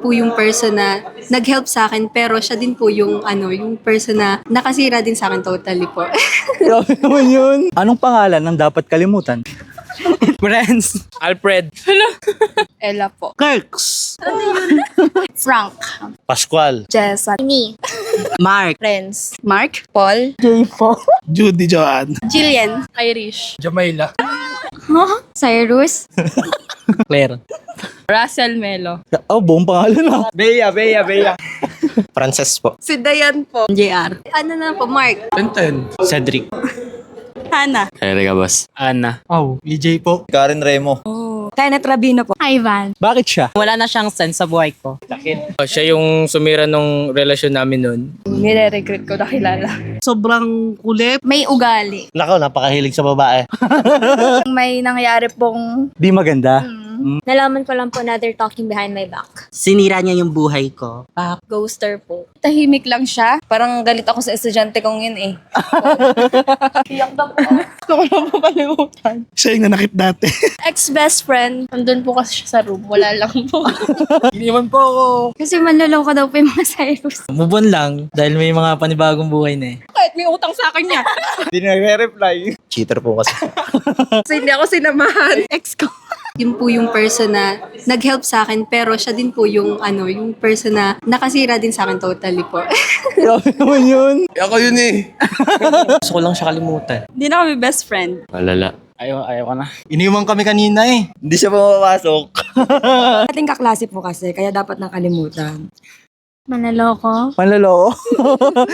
Yun po yung person na nag-help sa akin, pero siya din po yung yung person na nakasira din sa akin totally po. Grabe naman yun. Anong pangalan ng dapat kalimutan? Friends. Alfred. Ella po. Kirks. Frank. Pascual. Jessa. Me. Mark. Friends. Mark. Paul. Judy Joanne. Jillian. Irish. Jamaila. Cyrus. Claire. Russell Melo. Oh, buong pangalan na. Bea. Frances po. Si Dayan po. JR. Ano na po, Mark? Tenten. Cedric. Hannah. Erika Boss. Ana. Oh, EJ po. Karen Remo. Kenneth Rabino po. Ivan. Bakit siya? Wala na siyang sense sa buhay ko. Siya yung sumira nung relasyon namin nun. Nire-regret ko na kilala. Sobrang kulit. May ugali. Nako, napakahilig sa babae. May nangyari pong Di maganda. Nalaman ko lang po na they're talking behind my back. Sinira niya yung buhay ko. ghoster po. Tahimik lang siya. Parang galit ako sa estudyante kong yun eh. Iyak na po. Ako na po kalimutan. Siya yung nanakit dati. Ex-best friend. Nandun po kasi siya sa room. Wala lang po. Iniwan po ako. Kasi manloloko daw po yung mga Cyrus. Move on lang dahil may mga panibagong buhay na eh. Kahit may utang sa akin niya. Di nagre-reply. Cheater po kasi. Kasi hindi ako sinamahan. Ex ko. Yun po yung person na nag-help sa akin, pero siya din po yung yung person na nakasira din sa akin totally po. Grabe naman yun. Ako yun eh. Gusto ko lang siya kalimutan. Hindi na kami best friend. Malala. Ayaw ko na. Iniwan kami kanina eh. Hindi siya pumapasok. Ating kaklase po kasi, kaya dapat nakalimutan. Manaloko. Panloloko.